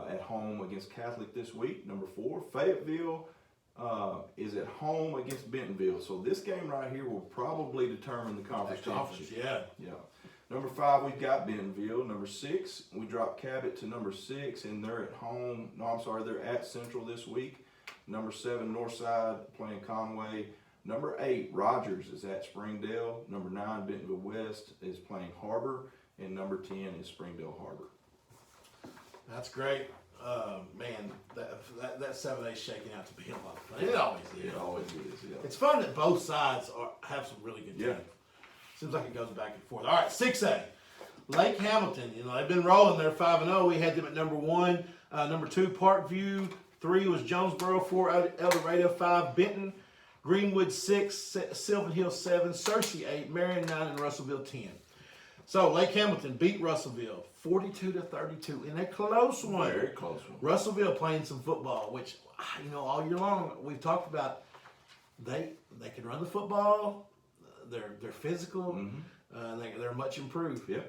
at home against Catholic this week. Number 4, Fayetteville is at home against Bentonville. So this game right here will probably determine the conference championship. Yeah. Number 5, we've got Bentonville. Number 6, we dropped Cabot to number 6, and they're at home. No, I'm sorry, they're at Central this week. Number 7, Northside playing Conway. Number 8, Rogers is at Springdale. Number 9, Bentonville West is playing Harbor. And number 10 is Springdale Harbor. That's great. Man, that 7A is shaking out to be a lot of fun. It always is. It always is, yeah. It's fun that both sides have some really good teams. Yeah. Seems like it goes back and forth. All right, 6A. Lake Hamilton, they've been rolling. They're 5-0. We had them at number 1. Number 2, Parkview. 3 was Jonesboro. 4, El Dorado. 5, Benton. Greenwood 6, Sylvan Hill 7, Searcy 8, Marion 9, and Russellville 10. So Lake Hamilton beat Russellville 42-32 in a close one. Very close one. Russellville playing some football, which all year long we've talked about. They can run the football. They're physical. They're much improved. Yeah.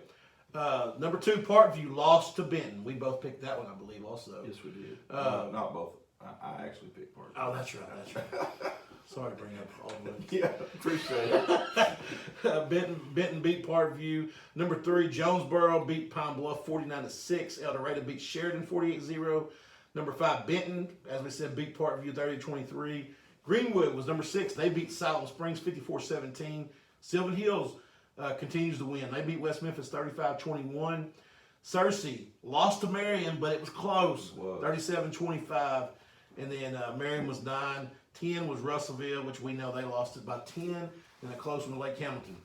Number 2, Parkview lost to Benton. We both picked that one, I believe, also. Yes, we did. Not both. I actually picked Parkview. Oh, that's right. Sorry to bring up all of them. Yeah, appreciate it. Benton beat Parkview. Number 3, Jonesboro beat Pine Bluff 49-6. El Dorado beat Sheridan 48-0. Number 5, Benton, as we said, beat Parkview 30-23. Greenwood was number 6. They beat Silent Springs 54-17. Sylvan Hills continues to win. They beat West Memphis 35-21. Searcy lost to Marion, but it was close. 37-25. And then Marion was 9. 10 was Russellville, which we know they lost it by 10, and a close one to Lake Hamilton.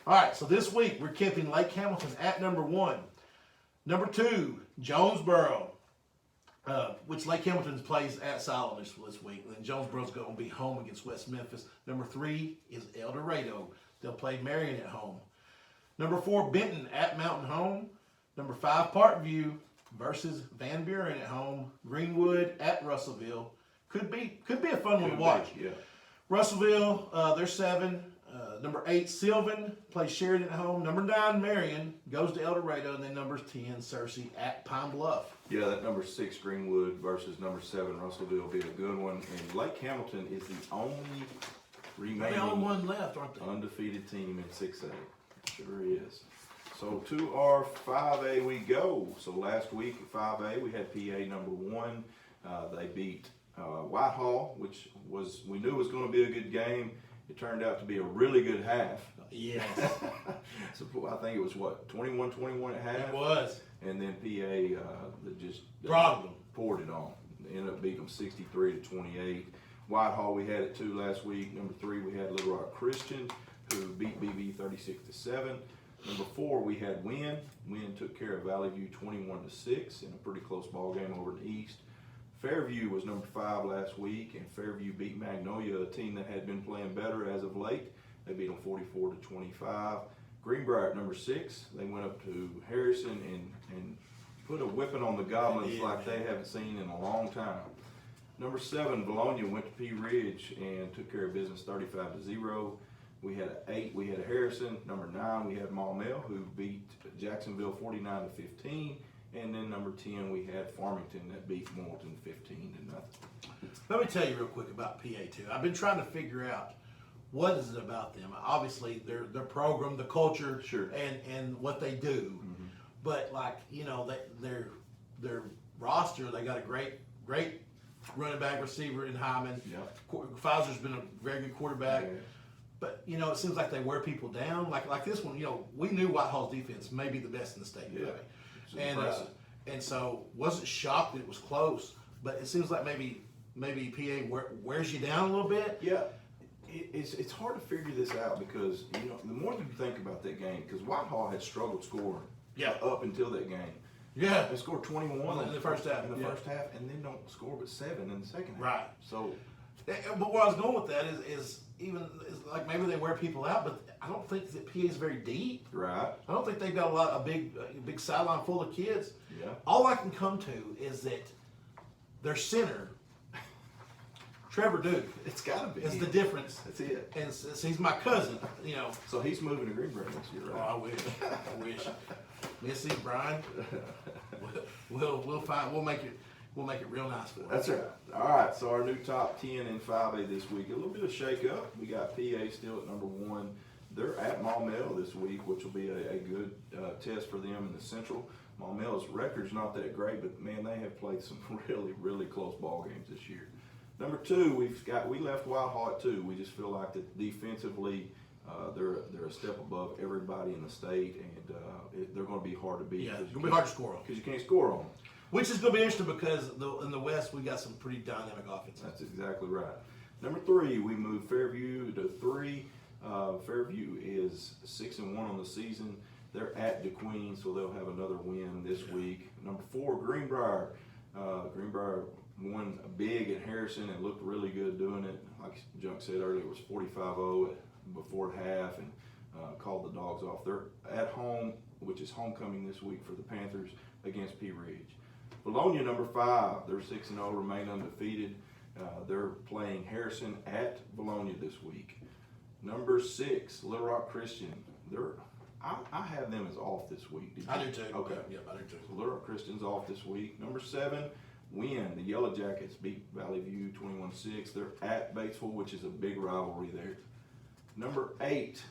All right, so this week we're keeping Lake Hamilton at number 1. Number 2, Jonesboro, which Lake Hamilton plays at Siloam this week. And then Jonesboro's going to be home against West Memphis. Number 3 is El Dorado. They'll play Marion at home. Number 4, Benton at Mountain Home. Number 5, Parkview versus Van Buren at home. Greenwood at Russellville. Could be a fun one to watch. Yeah. Russellville, they're 7. Number 8, Sylvan plays Sheridan at home. Number 9, Marion goes to El Dorado, and then number 10, Searcy at Pine Bluff. Yeah, that number 6 Greenwood versus number 7 Russellville will be a good one. And Lake Hamilton is the only remaining They're the only one left, aren't they? undefeated team in 6A. Sure is. So to our 5A we go. So last week at 5A we had PA number 1. They beat Whitehall, which we knew was going to be a good game. It turned out to be a really good half. Yes. So I think it was 21-21 at half. It was. And then PA just Brought them. poured it on. They ended up beating them 63-28. Whitehall we had it 2 last week. Number 3 we had Little Rock Christian, who beat BB 36-7. Number 4 we had Wynn. Wynn took care of Valley View 21-6 in a pretty close ball game over in the East. Fairview was number 5 last week, and Fairview beat Magnolia, a team that had been playing better as of late. They beat them 44-25. Greenbrier at number 6. They went up to Harrison and put a whipping on the Goblins like they haven't seen in a long time. Number 7, Bologna went to Pea Ridge and took care of business 35-0. We had an 8, we had a Harrison. Number 9, we had Maumelle, who beat Jacksonville 49-15. And then number 10, we had Farmington that beat Morton 15-0. Let me tell you real quick about PA too. I've been trying to figure out what is it about them. Obviously, their program, the culture, Sure. and what they do. Mm-hmm. But like their roster, they got a great running back receiver in Hyman. Yeah. Pfizer's been a very good quarterback. Yeah. But it seems like they wear people down. Like this one, we knew Whitehall's defense may be the best in the state. Yeah. It's And impressive. and so wasn't shocked that it was close. But it seems like maybe PA wears you down a little bit. Yeah, it's hard to figure this out because the more you think about that game, because Whitehall had struggled scoring. Yeah. Up until that game, Yeah. they scored 21 In the first half, In the yeah. first half, and then don't score but 7 in the second half. Right. So But where I was going with that is like maybe they wear people out, but I don't think that PA is very deep. right. I don't think they've got a big sideline full of kids. Yeah. All I can come to is that their center, Trevor Duke, It's got to be. is the difference. That's it. And he's my cousin, So he's moving to Greenbrier next year, Oh, right? I wish. Missy, Brian, we'll make it real nice for him. That's right. All right, so our new top 10 in 5A this week. A little bit of shake-up. We got PA still at number 1. They're at Maumelle this week, which will be a good test for them in the Central. Maumelle's record's not that great, but man, they have played some really, really close ball games this year. Number 2, we left Whitehall at 2. We just feel like that defensively, they're a step above everybody in the state, and they're going to be hard to beat. Yeah, it's going to be hard to score on. because you can't score on them. Which is going to be interesting because in the West, we got some pretty dynamic offenses. That's exactly right. Number 3, we moved Fairview to 3. Fairview is 6-1 on the season. They're at DeQueen, so they'll have another win this week. Number 4, Greenbrier. Greenbrier won big at Harrison and looked really good doing it. Like Junk said earlier, it was 45-0 before half and called the Dogs off. They're at home, which is homecoming this week for the Panthers against Pea Ridge. Bologna, number 5, they're 6-0, remain undefeated. They're playing Harrison at Bologna this week. Number 6, Little Rock Christian. I have them as off this week. Did you? I do too. Okay. Yeah, I do too. So Little Rock Christian's off this week. Number 7, Wynn. The Yellow Jackets beat Valley View 21-6. They're at Batesville, which is a big rivalry there. Number 8,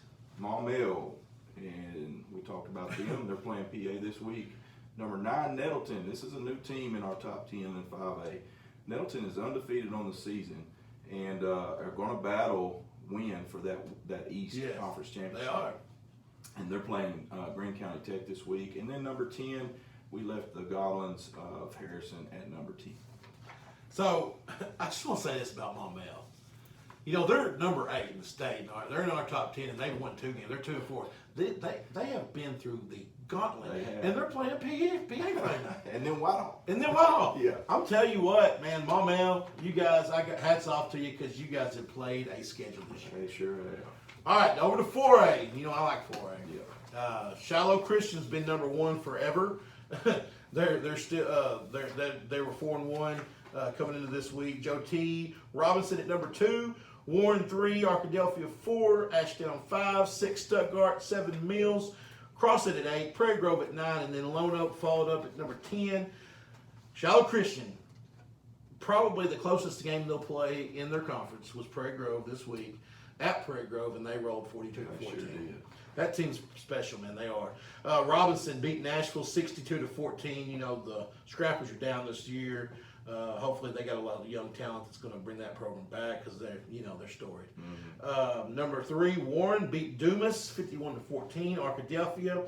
Maumelle. And we talked about them. They're playing PA this week. Number 9, Nettleton. This is a new team in our top 10 in 5A. Nettleton is undefeated on the season and are going to battle Wynn for that East Yes, Conference Championship. They are. And they're playing Greene County Tech this week. And then number 10, we left the Goblins of Harrison at number 10. So I just want to say this about Maumelle. They're number 8 in the state. They're in our top 10, and they've won 2 games. They're 2-4. They have been through the gauntlet, They have. and they're playing PA right now. And then Whitehall. And then wow, Yeah. I'm telling you what, man, Maumelle, you guys, I got hats off to you because you guys have played a schedule this year. They sure have. All right, over to 4A. I like 4A. Yeah. Shallow Christian's been number 1 forever. they're still they were 4-1 coming into this week. Joe T. Robinson at number 2, Warren 3, Arkadelphia 4, Ashdown 5, 6 Stuttgart, 7 Mills, Crossett at 8, Prairie Grove at 9, and then Lone Oak followed up at number 10. Shallow Christian, probably the closest game they'll play in their conference was Prairie Grove this week at Prairie Grove, and they rolled 42-14. They sure did. That team's special, man. They are. Robinson beat Nashville 62-14. The Scrappers are down this year. Hopefully, they got a lot of young talent that's going to bring that program back because they're storied. Mm-hmm. Number 3, Warren beat Dumas 51-14. Arkadelphia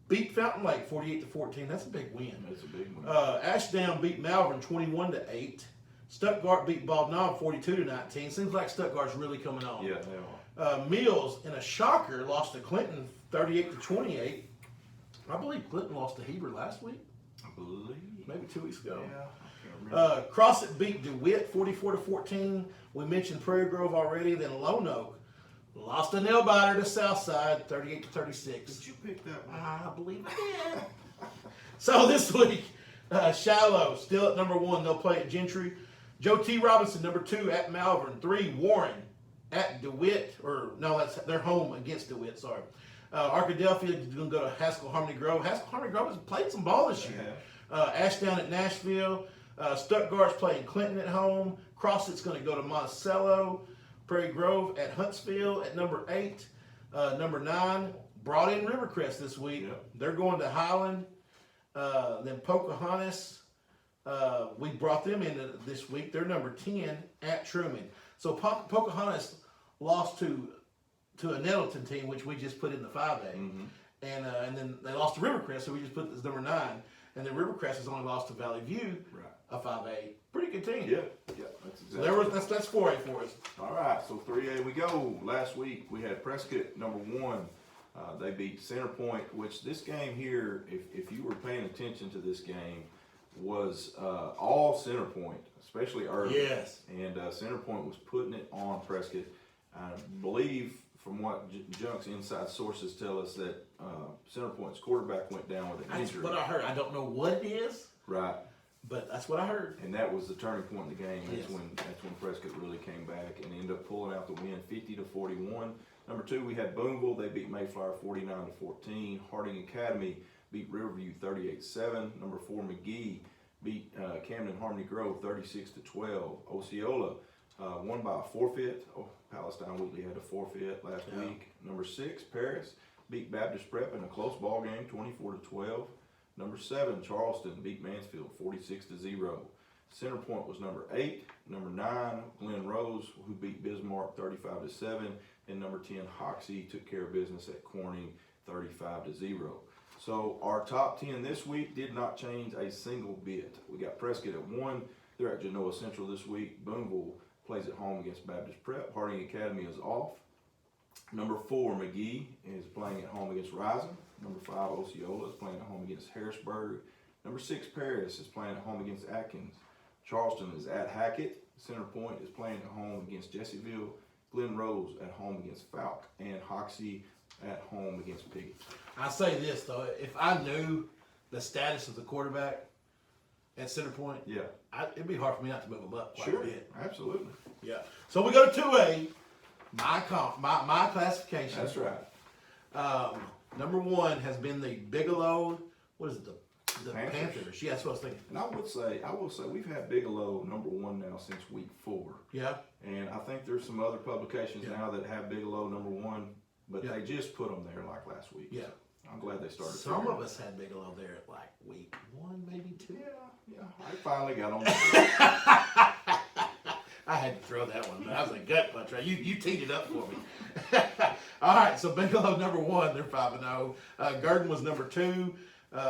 beat Fountain Lake 48-14. That's a big win. That's a big one. Ashdown beat Malvern 21-8. Stuttgart beat Baldwin 42-19. Seems like Stuttgart's really coming on. Yeah, they are. Mills, in a shocker, lost to Clinton 38-28. I believe Clinton lost to Heber last week, I believe. maybe 2 weeks ago. Yeah, I can't remember. Crossett beat DeWitt 44-14. We mentioned Prairie Grove already. Then Lone Oak lost a nail biter to Southside 38-36. Did you pick that one? I believe I did. So this week, Shallow still at number 1. They'll play at Gentry. Joe T. Robinson, number 2 at Malvern. 3, Warren at DeWitt, or no, they're home against DeWitt. Sorry. Arkadelphia is going to go to Haskell Harmony Grove. Haskell Harmony Grove has played some ball this year. Ashdown at Nashville. Stuttgart's playing Clinton at home. Crossett's going to go to Monticello. Prairie Grove at Huntsville at number 8. Number 9, brought in Rivercrest this week. Yep. They're going to Highland. Then Pocahontas, we brought them in this week. They're number 10 at Truman. So Pocahontas lost to a Nettleton team, which we just put in the 5A. Mm-hmm. And then they lost to Rivercrest, so we just put this number 9. And then Rivercrest has only lost to Valley View, Right. a 5A. Pretty good team. Yeah, that's So exactly. that's 4A for us. All right, so 3A we go. Last week we had Prescott number 1. They beat Centerpoint, which this game here, if you were paying attention to this game, was all Centerpoint, especially early. Yes. And Centerpoint was putting it on Prescott. I believe from what Junk's inside sources tell us that Centerpoint's quarterback went down with an That's injury. what I heard. I don't know what it is, Right. but that's what I heard. And that was the turning point in the game. Yes. That's when Prescott really came back and ended up pulling out the win, 50-41. Number 2, we had Boonville. They beat Mayflower 49-14. Harding Academy beat Riverview 38-7. Number 4, McGee beat Camden Harmony Grove 36-12. Osceola won by a forfeit. Palestine Wheatley had a forfeit last week. Number 6, Paris beat Baptist Prep in a close ball game, 24-12. Number 7, Charleston beat Mansfield 46-0. Centerpoint was number 8. Number 9, Glen Rose, who beat Bismarck 35-7. And number 10, Hoxie took care of business at Corning 35-0. So our top 10 this week did not change a single bit. We got Prescott at 1. They're at Genoa Central this week. Boonville plays at home against Baptist Prep. Harding Academy is off. Number 4, McGee is playing at home against Rising. Number 5, Osceola is playing at home against Harrisburg. Number 6, Paris is playing at home against Atkins. Charleston is at Hackett. Centerpoint is playing at home against Jessieville. Glen Rose at home against Falk. And Hoxie at home against Piggy. I say this though, if I knew the status of the quarterback at Centerpoint, Yeah. it'd be hard for me not to move him up quite a bit. Absolutely. Yeah. So we go to 2A, my classification. That's right. Number 1 has been the Bigelow. What is it? The Panthers. Panthers. Yeah, that's what I was thinking. And I will say, we've had Bigelow number 1 now since week 4. Yeah. And I think there's some other publications Yeah. now that have Bigelow number 1, but Yeah. they just put them there like last week. Yeah. I'm glad they started. Some figuring of it us had Bigelow there at like week 1, maybe 2. Yeah. I finally got on the I had to throw that one. That was a gut punch, right? You teed it up for me. All right, so Bigelow number 1, they're 5-0. Gurdon was number 2.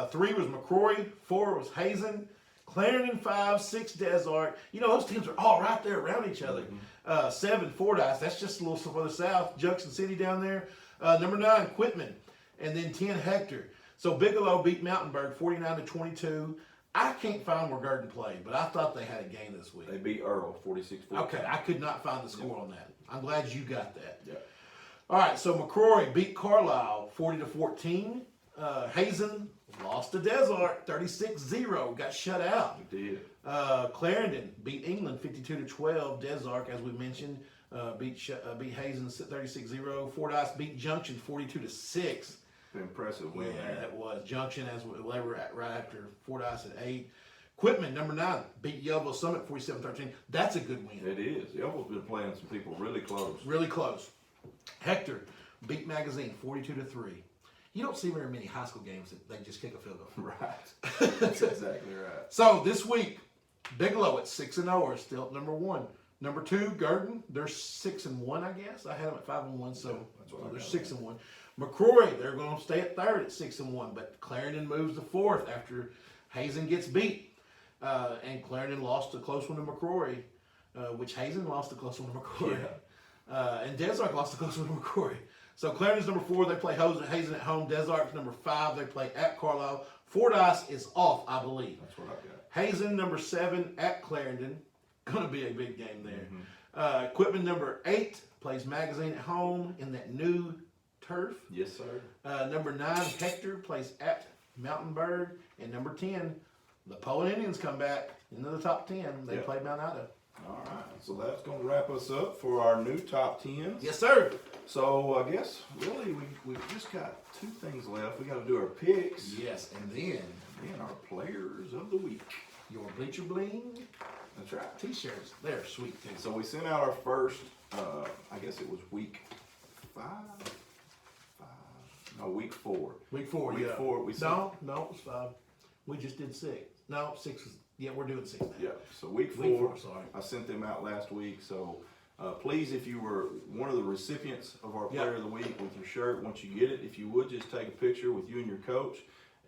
3 was McCrory. 4 was Hazen. Clarendon 5, 6 Desart. You know, those teams are all right there around each other. 7 Fordyce. That's just a little further south. Junction City down there. Number 9 Quitman, and then 10 Hector. So Bigelow beat Mountainburg 49-22. I can't find where Gurdon played, but I thought they had a game this week. They beat Earl 46-14. Okay, I could not find the score on that. I'm glad you got that. Yeah. All right, so McCrory beat Carlisle 40-14. Hazen lost to Desart 36-0, got shut out. They did. Clarendon beat England 52-12. Desart, as we mentioned, beat Hazen 36-0. Fordyce beat Junction 42-6. Impressive win Yeah, there. that was Junction as they were at, right after Fordyce at 8. Quitman, number 9, beat Yellowville Summit 47-13. That's a good win. It is. Yellowville's been playing some people really close. Really close. Hector beat Magazine 42-3. You don't see very many high school games that they just kick a field goal. Right. That's exactly right. So this week, Bigelow at 6-0 are still at number 1. Number 2, Gurdon, they're 6-1, I guess. I had them at 5-1, so That's what I they're got. 6-1. McCrory, they're going to stay at 3rd at 6-1, but Clarendon moves to 4th after Hazen gets beat. And Clarendon lost a close one to McCrory, which Hazen lost a close one to McCrory. And Desart lost a close one to McCrory. So Clarendon's number 4, they play Hazen at home. Desart's number 5, they play at Carlisle. Fordyce is off, I believe. That's what I've got. Hazen number 7 at Clarendon. Going to be a big game there. Quitman number 8 plays Magazine at home in that new turf. Yes, sir. Number 9 Hector plays at Mountainburg. And number 10, the Poland Indians come back into the top 10. They Yep. play Mount Ida. All right, so that's gonna wrap us up for our new top 10s. Yes, sir. So I guess really we've just got two things left. We got to do our picks Yes, and then and our players of the week. your Bleacher Bling That's right. t-shirts. They're sweet too. So we sent out our first. I guess it was week 5. No, week 4. Week 4, Week yeah. 4, we No, it was 5. We just did 6. No, 6 was, yeah, we're doing 6 now. Yeah. So week 4. Week 4, sorry. I sent them out last week. So please, if you were one of the recipients of our Player of the Week with your shirt, once you get it, if you would just take a picture with you and your coach.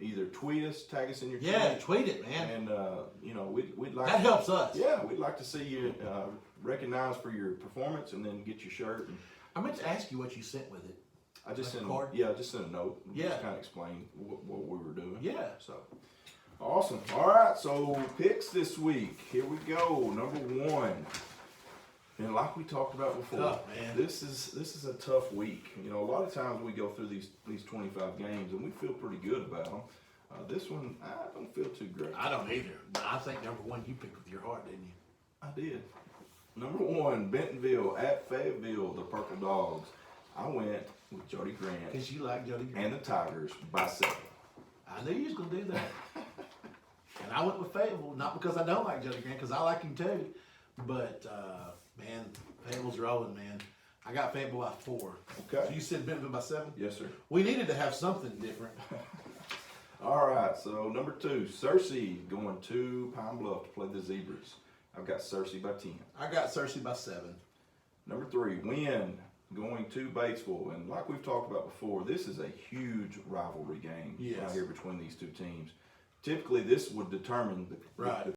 Either tweet us, tag us in your Yeah, tweet, tweet it, man. and we'd like That helps us. Yeah, we'd like to see you recognized for your performance, and then get your shirt. And I meant to ask you what you sent with it. I just Like sent a card? I just sent a note. Yeah. Just kind of explain what we were doing. Yeah. So awesome. All right. So picks this week. Here we go. Number 1. And like we talked about before, Tough, man. this is a tough week. You know, a lot of times we go through these 25 games and we feel pretty good about them. This one, I don't feel too great. I don't either. But I think number 1 you picked with your heart, didn't you? I did. Number 1, Bentonville at Fayetteville, the Purple Dogs. I went with Jody Grant Because you like Jody Grant. and the Tigers by 7. I knew you was going to do that. And I went with Fayetteville, not because I don't like Jody Grant, because I like him too. But, man, Fayetteville's rolling, man. I got Fayetteville by 4. Okay. So you said Bentonville by 7? Yes, sir. We needed to have something different. All right, so number 2, Searcy going to Pine Bluff to play the Zebras. I've got Searcy by 10. I got Searcy by 7. Number 3, Wynn going to Batesville. And like we've talked about before, this is a huge rivalry game Yes. right here between these two teams. Typically, this would determine the Right.